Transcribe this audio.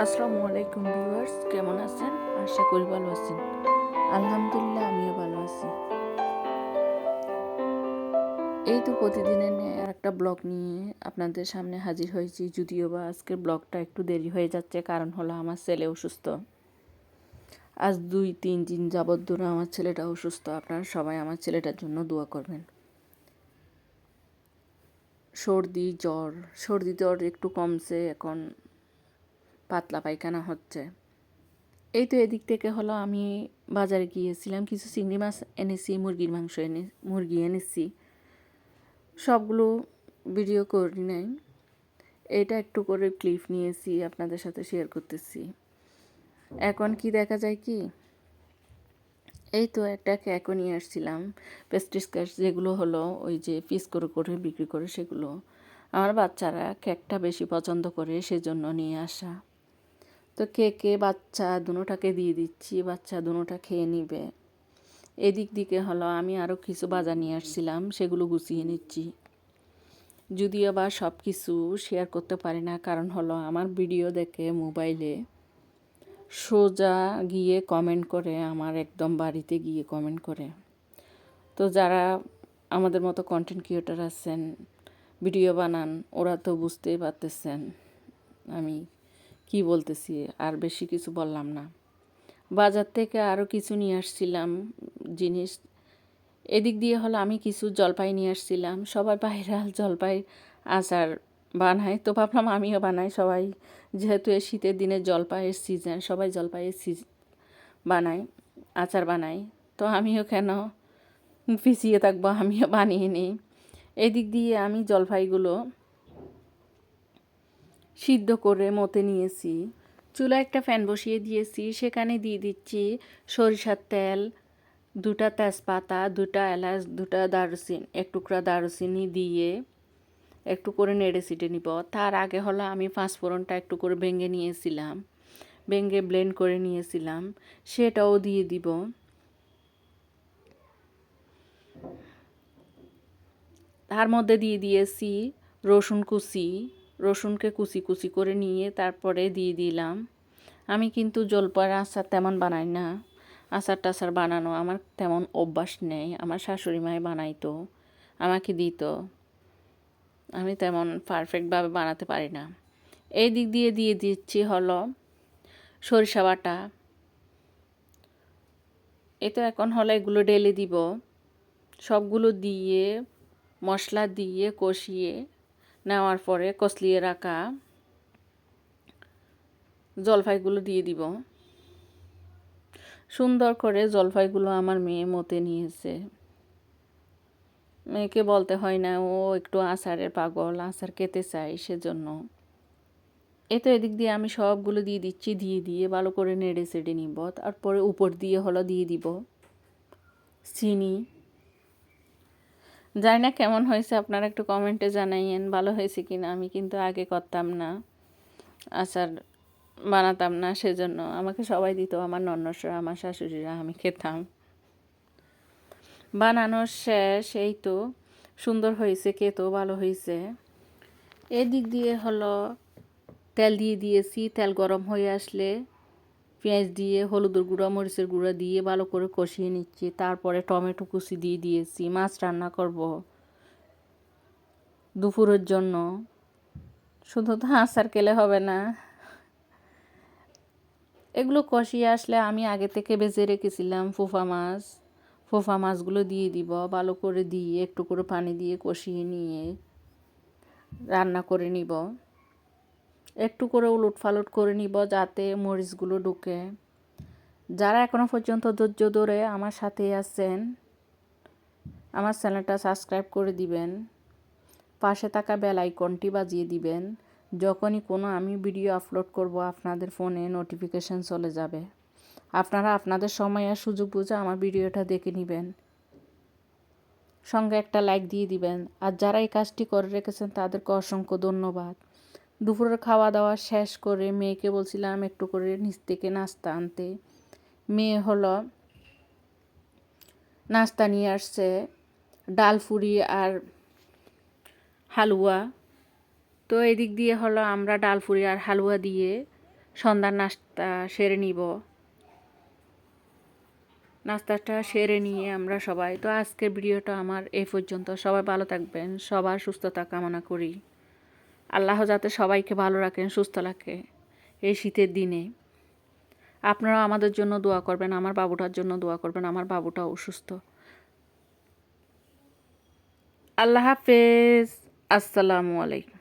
আসসালামু আলাইকুম ভিউয়ার্স, কেমন আছেন? আশা করি ভালো আছেন। আলহামদুলিল্লাহ, আমিও ভালো আছি। এই তো প্রতিদিনের আর একটা ব্লগ নিয়ে আপনাদের সামনে হাজির হয়েছি। যদিও বা আজকের ব্লগটা একটু দেরি হয়ে যাচ্ছে, কারণ হলো আমার ছেলে অসুস্থ। আজ 2-3 দিন যাবৎ ধরে আমার ছেলেটা অসুস্থ। আপনারা সবাই আমার ছেলেটার জন্য দোয়া করবেন। সর্দি জ্বর একটু কমছে, এখন পাতলা পায়খানা হচ্ছে। এই তো এদিক থেকে হলো আমি বাজারে গিয়েছিলাম, কিছু চিংড়ি মাছ এনেছি, মুরগি এনেছি। সবগুলো ভিডিও করি নাই, এটা একটু করে ক্লিপ নিয়েছি, আপনাদের সাথে শেয়ার করতেছি। এখন কি দেখা যায় কি, এই তো একটা কেকও নিয়ে আসছিলাম, পেস্ট্রিজ কেক, যেগুলো হলো ওই যে পিস করে করে বিক্রি করে সেগুলো। আমার বাচ্চারা কেকটা বেশি পছন্দ করে, সেজন্য নিয়ে আসা। তো কেকে বাচ্চা দুটোটাকে দিয়ে দিচ্ছি, বাচ্চা দুটোটা খেয়ে নিবে। এদিক দিকে হলো আমি আরও কিছু বাজার নিয়ে আসছিলাম, সেগুলো গুছিয়ে নিচ্ছি। যদিও বা সব কিছু শেয়ার করতে পারি না, কারণ হলো আমার ভিডিও দেখে মোবাইলে সোজা গিয়ে কমেন্ট করে, আমার একদম বাড়িতে গিয়ে কমেন্ট করে। তো যারা আমাদের মতো কন্টেন্ট ক্রিয়েটর আছেন, ভিডিও বানান, ওরা তো বুঝতেই পারতেছেন আমি কি বলতেছি। আর বেশি কিছু বললাম না। বাজার থেকে আরও কিছু নিয়ে আসছিলাম জিনিস। এদিক দিয়ে হলো আমি কিছু জলপাই নিয়ে আসছিলাম। সবাই ভাইরাল জলপাই আচার বানায়, তো ভাবলাম আমিও বানাই। সবাই যেহেতু এই শীতের দিনে জলপাইয়ের সিজন, সবাই জলপাইয়ের বানায়, আচার বানায়, তো আমিও কেন পিছিয়ে থাকবো, আমিও বানিয়ে নিই। এদিক দিয়ে আমি জলপাইগুলো সিদ্ধ করে মতে নিয়েছি। চুলায় একটা ফ্যান বসিয়ে দিয়েছি, সেখানে দিয়ে দিচ্ছি সরিষার তেল, 2টা তেজপাতা, 2টা এলাচ, 2টা দারুচিনি, এক টুকরা দারুচিনি দিয়ে একটু করে নেড়ে ছিটে নিব। তার আগে হলো আমি পাঁচফোড়নটা একটু করে ভেঙে নিয়েছিলাম, ভেঙে ব্লেন্ড করে নিয়েছিলাম, সেটাও দিয়ে দিব। তার মধ্যে দিয়ে দিয়েছি রসুন কুচি, রসুনকে কুচি কুচি করে নিয়ে তারপরে দিয়ে দিলাম। আমি কিন্তু জলপাইয়ের আচার তেমন বানাই না, আচার টাচার বানানো আমার তেমন অভ্যাস নেই। আমার শাশুড়ি মাই বানাইতো, আমাকে দিত, আমি তেমন পারফেক্টভাবে বানাতে পারি না। এই দিক দিয়ে দিয়ে দিচ্ছি হলো সরিষা বাটা। এই তো এখন হলো এগুলো ঢেলে দিব, সবগুলো দিয়ে মশলা দিয়ে কষিয়ে নেওয়ার পরে কষলিয়ে রাখা জলপাইগুলো দিয়ে দিব। সুন্দর করে জলপাইগুলো আমার মেয়ে মতে নিয়েছে। মেয়েকে বলতে হয় না, ও একটু আচারের পাগল, আচার খেতে চাই, সেজন্য। এই তো এদিক দিয়ে আমি সবগুলো দিয়ে দিচ্ছি, দিয়ে ভালো করে নেড়ে চেড়ে নিব। তারপরে উপর দিয়ে হলো দিয়ে দিব চিনি। জানি না কেমন হয়েছে, আপনারা একটু কমেন্টে জানাইয়েন ভালো হয়েছে কি না। আমি কিন্তু আগে করতাম না, আচার বানাতাম না, সেজন্য আমাকে সবাই দিত, আমার ননদরা, আমার শাশুড়িরা, আমি খেতাম। বানানোর শেষ, এই তো সুন্দর হয়েছে, খেতেও ভালো হয়েছে। এদিক দিয়ে হলো তেল দিয়ে দিয়েছি, তেল গরম হয়ে আসলে পেঁয়াজ দিয়ে হলুদের গুঁড়া, মরিচের গুঁড়া দিয়ে ভালো করে কষিয়ে নিচ্ছি। তারপরে টমেটো কুচি দিয়ে দিয়েছি। মাছ রান্না করব দুপুরের জন্য, শুধু তো আচার খেলে হবে না। এগুলো কষিয়ে আসলে আমি আগে থেকে ভেজে রেখেছিলাম ফোফা মাছগুলো দিয়ে দিব, ভালো করে দিয়ে একটু করে পানি দিয়ে কষিয়ে নিয়ে রান্না করে নিব। একটু করে উলট ফালট করে নিব যাতে মরিচগুলো ঢুকে। যারা এখনও পর্যন্ত ধৈর্য ধরে আমার সাথে আছেন, আমার চ্যানেলটা সাবস্ক্রাইব করে দিবেন, পাশে থাকা বেল আইকনটি বাজিয়ে দিবেন। যখনই কোনো আমি ভিডিও আপলোড করব, আপনাদের ফোনে নোটিফিকেশান চলে যাবে। আপনারা আপনাদের সময় আর সুযোগ বুঝে আমার ভিডিওটা দেখে নেবেন, সঙ্গে একটা লাইক দিয়ে দিবেন। আর যারা এই কাজটি করে রেখেছেন তাদেরকে অসংখ্য ধন্যবাদ। দুপুরের খাওয়া দাওয়া শেষ করে মেয়েকে বলছিলাম একটু করে নিচ থেকে নাস্তা আনতে। মেয়ে হলো নাস্তা নিয়ে আসছে, ডাল পুরি আর হালুয়া। তো এদিক দিয়ে হলো আমরা ডাল পুরি আর হালুয়া দিয়ে সন্ধ্যার নাস্তা সেরে নিব। নাস্তাটা সেরে নিয়ে আমরা সবাই, তো আজকের ভিডিওটা আমার এই পর্যন্ত। সবাই ভালো থাকবেন, সবার সুস্থতা কামনা করি। আল্লাহ যাতে সবাইকে ভালো রাখেন, সুস্থ রাখে এই শীতের দিনে। আপনারাও আমাদের জন্য দোয়া করবেন, আমার বাবুটার জন্য দোয়া করবেন, আমার বাবুটা অসুস্থ। আল্লাহ হাফেজ, আসসালামু আলাইকুম।